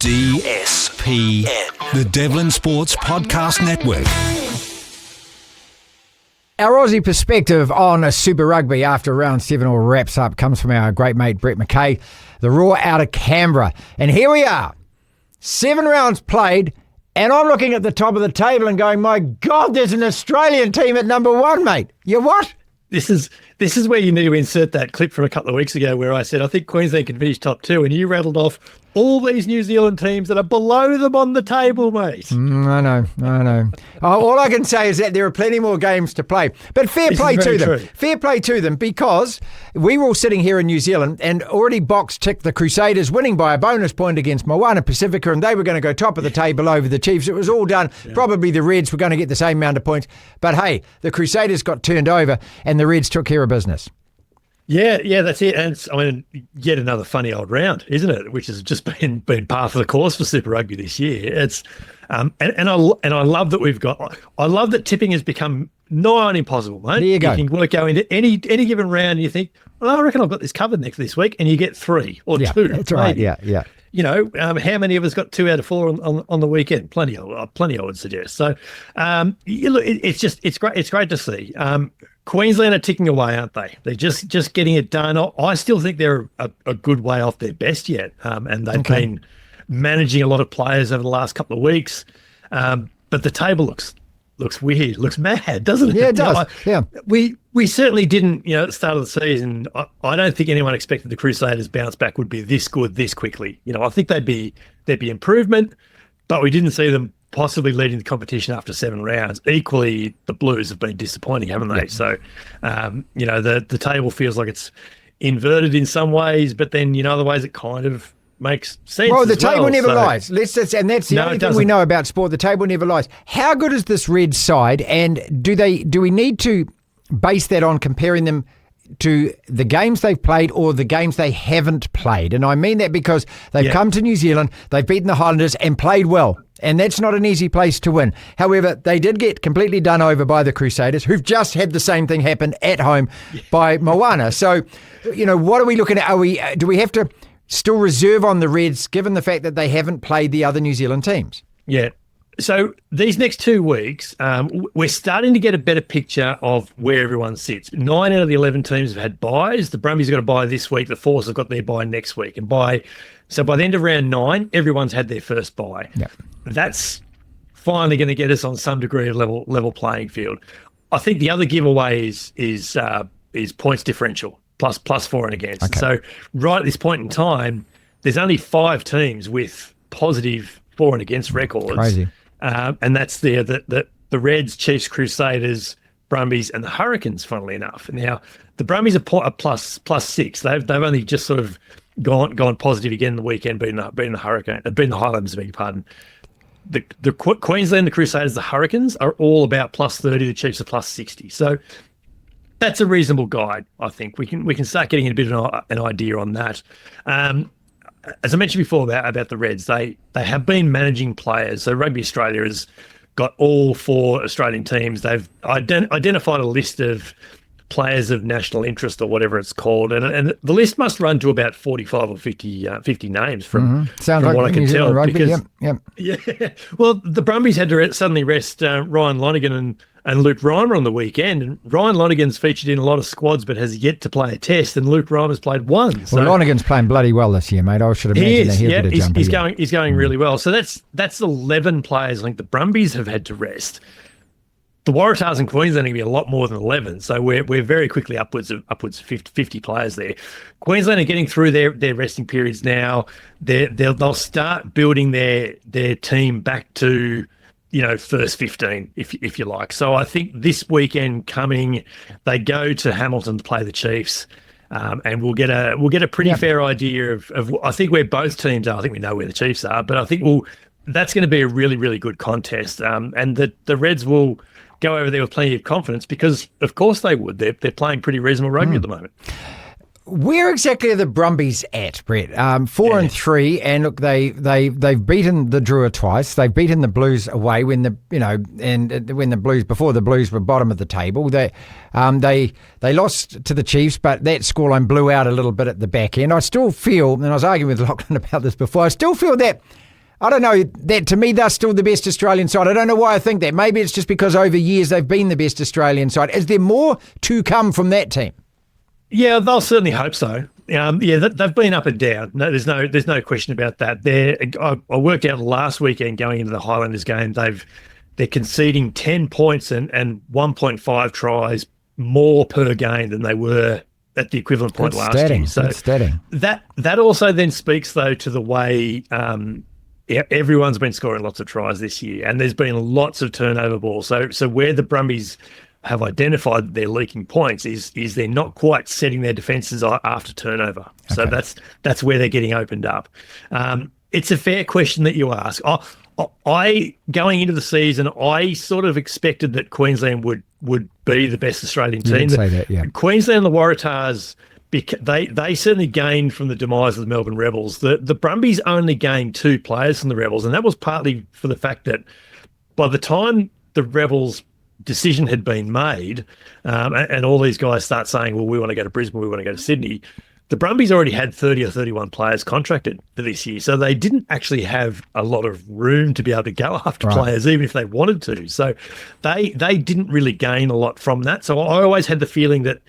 DSPN, the Devlin Sports Podcast Network. Our Aussie perspective on Super Rugby after round 7 all wraps up comes from our great mate Brett McKay, the Raw out of Canberra. And here we are, 7 rounds played, and I'm looking at the top of the table and going, my God, there's an Australian team at number 1, mate. You what? This is where you need to insert that clip from a couple of weeks ago where I said, I think Queensland can finish top 2, and you rattled off all these New Zealand teams that are below them on the table, mate. I know. All I can say is that there are plenty more games to play. But fair play to them. Fair play to them, because we were all sitting here in New Zealand and already box ticked the Crusaders winning by a bonus point against Moana Pasifika, and they were going to go top of the table over the Chiefs. It was all done. Yeah. Probably the Reds were going to get the same amount of points. But hey, the Crusaders got turned over and the Reds took care of business. Yeah, that's it. And it's, yet another funny old round, isn't it? Which has just been par for the course for Super Rugby this year. It's and I love that I love that tipping has become nigh on impossible, mate. There you go. You can go into any given round and you think, well, I reckon I've got this covered this week, and you get 3 or 2. That's right. Maybe. Yeah. You know, how many of us got 2 out of 4 on the weekend? Plenty, I would suggest. So, look, it's great. It's great to see. Queensland are ticking away, aren't they? They're just getting it done. I still think they're a good way off their best yet, and they've been managing a lot of players over the last couple of weeks. But the table looks weird, looks mad, doesn't it? Yeah, it does. We certainly didn't, at the start of the season, I don't think anyone expected the Crusaders bounce back would be this good this quickly. I think there'd be improvement, but we didn't see them possibly leading the competition after 7 rounds. Equally, the Blues have been disappointing, haven't they? Yeah. So, the table feels like it's inverted in some ways, but then, other ways it kind of makes sense. Well, the table never lies. And that's the only thing we know about sport. The table never lies. How good is this Red side, and do we need to base that on comparing them to the games they've played or the games they haven't played? And I mean that because they've come to New Zealand, they've beaten the Highlanders and played well. And that's not an easy place to win. However, they did get completely done over by the Crusaders, who've just had the same thing happen at home by Moana. So, what are we looking at? Do we have to still reserve on the Reds, given the fact that they haven't played the other New Zealand teams? Yeah. So these next 2 weeks, we're starting to get a better picture of where everyone sits. 9 out of the 11 teams have had byes. The Brumbies have got a bye this week. The Force have got their bye next week. And by the end of round 9, everyone's had their first bye. Yeah. That's finally going to get us on some degree of level playing field. I think the other giveaway is points differential, plus for and against. Okay. So right at this point in time, there's only 5 teams with positive for and against records. Crazy. And that's the Reds, Chiefs, Crusaders, Brumbies, and the Hurricanes, funnily enough. Now, the Brumbies are plus 6. They've only just sort of gone positive again the weekend, beating the Highlanders, beg your pardon. The Queensland, the Crusaders, the Hurricanes are all about plus 30. The Chiefs are plus 60. So that's a reasonable guide, I think. We can start getting a bit of an idea on that. As I mentioned before about the Reds, they have been managing players. So Rugby Australia has got all 4 Australian teams. They've identified a list of players of national interest or whatever it's called, and the list must run to about 45 or 50 names from like what I can tell. Rugby, because, yeah. Well, the Brumbies had to suddenly rest Ryan Lonergan and Luke Reimer on the weekend, and Ryan Lonergan's featured in a lot of squads but has yet to play a test, and Luke Reimer's played 1. So. Well, Lonergan's playing bloody well this year, mate. I should imagine that he'll get a jump. He's going really well. So that's 11 players I think the Brumbies have had to rest. The Waratahs and Queensland are going to be a lot more than 11, so we're very quickly upwards of 50 players there. Queensland are getting through their resting periods now. They'll start building their team back to first 15, if you like. So I think this weekend coming, they go to Hamilton to play the Chiefs, and we'll get a pretty fair idea of I think where both teams are. I think we know where the Chiefs are, but I think that's going to be a really, really good contest, and the Reds will go over there with plenty of confidence because, of course, they would. They're playing pretty reasonable rugby at the moment. Where exactly are the Brumbies at, Brett? 4-3, and look, they've beaten the Drua twice. They've beaten the Blues away when before the Blues were bottom of the table. They lost to the Chiefs, but that scoreline blew out a little bit at the back end. I still feel, and I was arguing with Lachlan about this before, I still feel that I don't know, that to me, they're still the best Australian side. I don't know why I think that. Maybe it's just because over years they've been the best Australian side. Is there more to come from that team? Yeah, they'll certainly hope so. They've been up and down. No, there's no question about that. I worked out last weekend going into the Highlanders game, they're conceding 10 points and 1.5 tries more per game than they were at the equivalent point last year. So that also then speaks, though, to the way everyone's been scoring lots of tries this year, and there's been lots of turnover balls. So where the Brumbies have identified that they're leaking points is they're not quite setting their defences after turnover. Okay. So that's where they're getting opened up. It's a fair question that you ask. I going into the season, I sort of expected that Queensland would be the best Australian team. You did say that, yeah. Queensland and the Waratahs, they certainly gained from the demise of the Melbourne Rebels. The Brumbies only gained 2 players from the Rebels, and that was partly for the fact that by the time the Rebels' decision had been made, and all these guys start saying, well, we want to go to Brisbane, we want to go to Sydney, the Brumbies already had 30 or 31 players contracted for this year, so they didn't actually have a lot of room to be able to go after players, even if they wanted to. So they didn't really gain a lot from that. So I always had the feeling that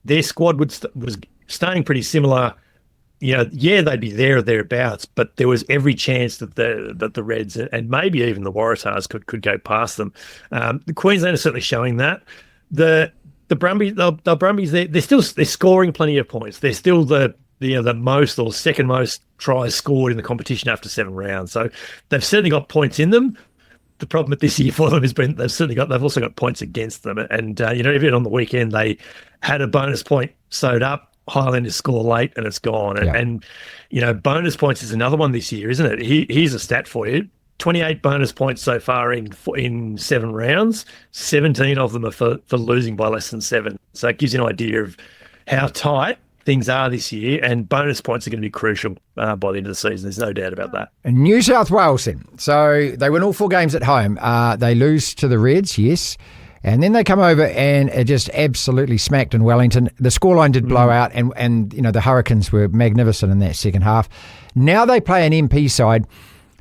their squad was staying pretty similar. They'd be there or thereabouts, but there was every chance that the Reds and maybe even the Waratahs could go past them. The Queensland is certainly showing that. The Brumbies, they're scoring plenty of points. They're still the most or second most tries scored in the competition after 7 rounds. So they've certainly got points in them. The problem with this year for them has been they've also got points against them. And even on the weekend they had a bonus point sewed up. Highlanders score late and it's gone. And bonus points is another one this year, isn't it? Here's a stat for you. 28 bonus points so far in 7 rounds. 17 of them are for losing by less than 7. So it gives you an idea of how tight things are this year, and bonus points are going to be crucial by the end of the season. There's no doubt about that. New South Wales then. So they win all 4 games at home. They lose to the Reds, yes. And then they come over and are just absolutely smacked in Wellington. The scoreline did blow out, and the Hurricanes were magnificent in that second half. Now they play an MP side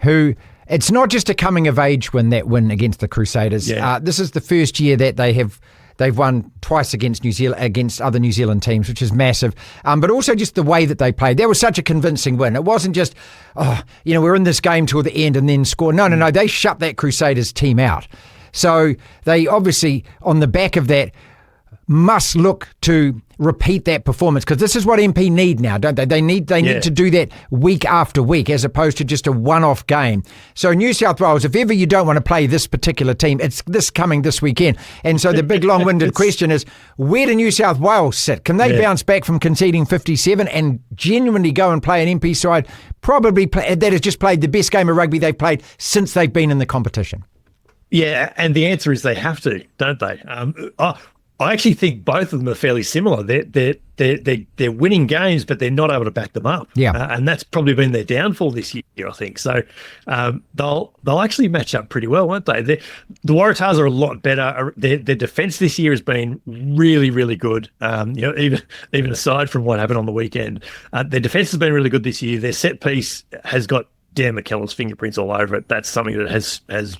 who... It's not just a coming of age win against the Crusaders. Yeah. This is the first year that they've won twice against New Zealand, against other New Zealand teams, which is massive. But also just the way that they played. That was such a convincing win. It wasn't just, we're in this game till the end and then score. No. They shut that Crusaders team out. So they obviously, on the back of that, must look to repeat that performance, because this is what MP need now, don't they? They need to do that week after week as opposed to just a one-off game. So New South Wales, if ever you don't want to play this particular team, it's this weekend. And so the big long-winded question is, where do New South Wales sit? Can they bounce back from conceding 57 and genuinely go and play an MP side that has just played the best game of rugby they've played since they've been in the competition? Yeah, and the answer is they have to, don't they? I actually think both of them are fairly similar. They're winning games, but they're not able to back them up. Yeah, and that's probably been their downfall this year, I think. So they'll actually match up pretty well, won't they? The Waratahs are a lot better. Their defence this year has been really, really good. Even aside from what happened on the weekend, their defence has been really good this year. Their set piece has got Dan McKellar's fingerprints all over it. That's something that has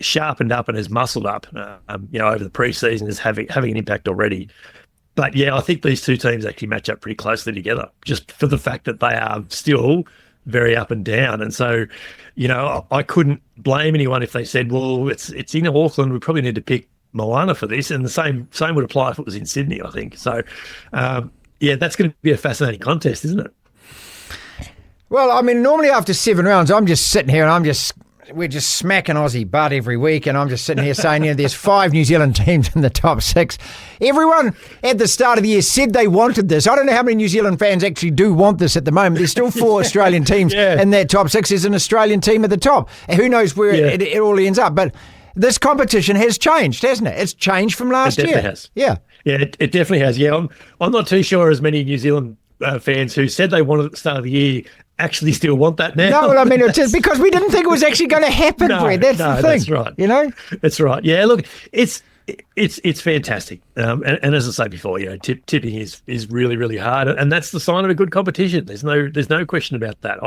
sharpened up and has muscled up, over the pre-season, is having an impact already. But I think these two teams actually match up pretty closely together, just for the fact that they are still very up and down. And so, I couldn't blame anyone if they said, well, it's in Auckland, we probably need to pick Moana for this. And the same would apply if it was in Sydney, I think. So, that's going to be a fascinating contest, isn't it? Well, I mean, normally after 7 rounds, I'm just sitting here and we're just smacking Aussie butt every week, and I'm just sitting here saying, there's 5 New Zealand teams in the top 6. Everyone at the start of the year said they wanted this. I don't know how many New Zealand fans actually do want this at the moment. There's still 4 Australian teams in that top 6. There's an Australian team at the top. And who knows where it all ends up. But this competition has changed, hasn't it? It's changed from last year. It definitely has. Yeah. Yeah, it definitely has. Yeah, I'm not too sure as many New Zealand fans who said they wanted at the start of the year actually still want that now. No, well, I mean, it's just because we didn't think it was actually going to happen, Brett. That's the thing. That's right. That's right. Yeah, look, it's fantastic. And as I say before, tipping is really, really hard, and that's the sign of a good competition. There's no question about that.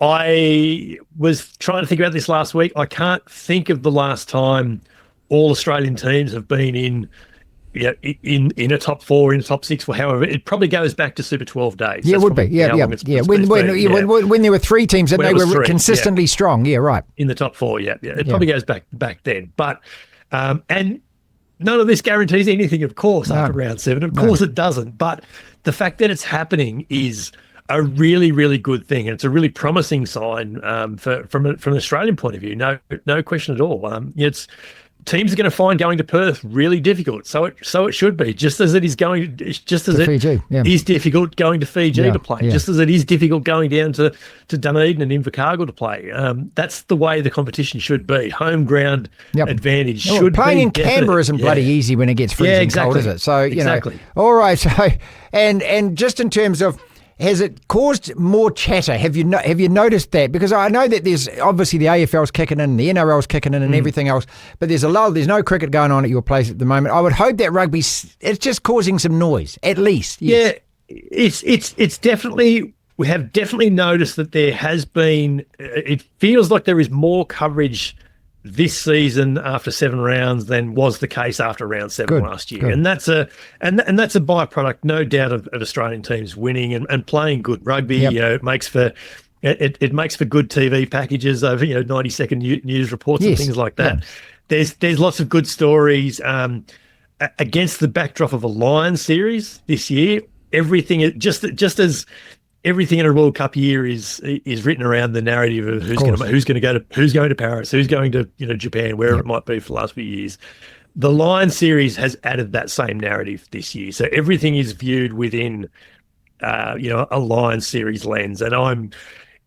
I was trying to think about this last week. I can't think of the last time all Australian teams have been in a top 4, in a top 6, or however. It probably goes back to Super 12 days. Yeah, it would be. Yeah. When there were 3 teams and they were consistently strong. Yeah, right. In the top 4, yeah. It probably goes back then. But and none of this guarantees anything, of course, after round 7. Of course it doesn't. But the fact that it's happening is a really, really good thing. And it's a really promising sign from an Australian point of view. No question at all. Teams are going to find going to Perth really difficult. So it should be, just as it is Fiji, is difficult going to Fiji to play, just as it is difficult going down to Dunedin and Invercargill to play. That's the way the competition should be. Home ground advantage should be. Playing in Canberra isn't bloody easy when it gets freezing cold, is it? So, all right. So, and just in terms of, has it caused more chatter? Have you noticed that? Because I know that there's obviously the AFL's kicking in, the NRL's kicking in, and everything else. But there's a lull. There's no cricket going on at your place at the moment. I would hope that it's just causing some noise, at least. Yes. Yeah, it's definitely. We have definitely noticed that there has been. It feels like there is more coverage this season after 7 rounds than was the case after round 7 last year. And that's a byproduct, no doubt, of Australian teams winning and playing good rugby. It makes for good TV packages over 90-second news reports and things like that. There's lots of good stories against the backdrop of a Lions series this year. Everything just as everything in a World Cup year is written around the narrative of who's going to Paris, who's going to Japan, wherever it might be for the last few years. The Lions series has added that same narrative this year, so everything is viewed within a Lions series lens. And I'm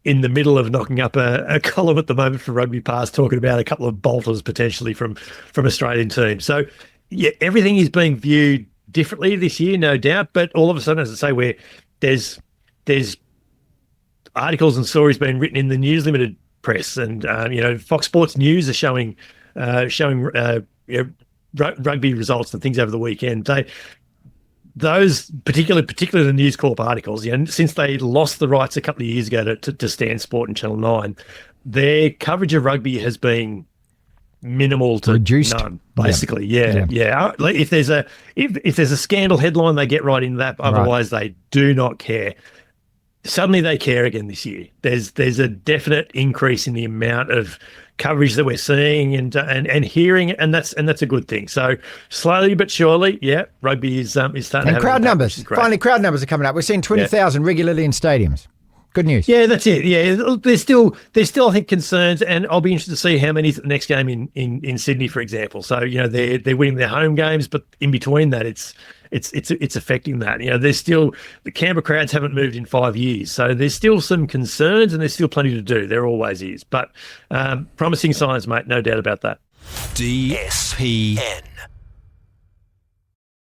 in the middle of knocking up a column at the moment for Rugby Pass talking about a couple of bolters potentially from Australian teams. So everything is being viewed differently this year, no doubt. But all of a sudden, as I say, there's articles and stories being written in the News Limited press, and Fox Sports News are showing rugby results and things over the weekend. Those particularly the News Corp articles, since they lost the rights a couple of years ago to Stan Sport and Channel 9, their coverage of rugby has been minimal to reduced. None, basically. Yeah. If there's a scandal headline, they get right into that. Otherwise, they do not care. Suddenly, they care again this year. There's a definite increase in the amount of coverage that we're seeing and hearing, and that's a good thing. So slowly but surely, rugby is starting to have. And crowd numbers. Finally, crowd numbers are coming up. We're seeing 20,000 regularly in stadiums. Good news. Yeah, that's it. Yeah, there's still I think concerns, and I'll be interested to see how many's at the next game in Sydney, for example. So they're winning their home games, but in between that, it's affecting that. There's still the Canberra crowds haven't moved in 5 years, so there's still some concerns, and there's still plenty to do. There always is, but promising signs, mate, no doubt about that. DSPN.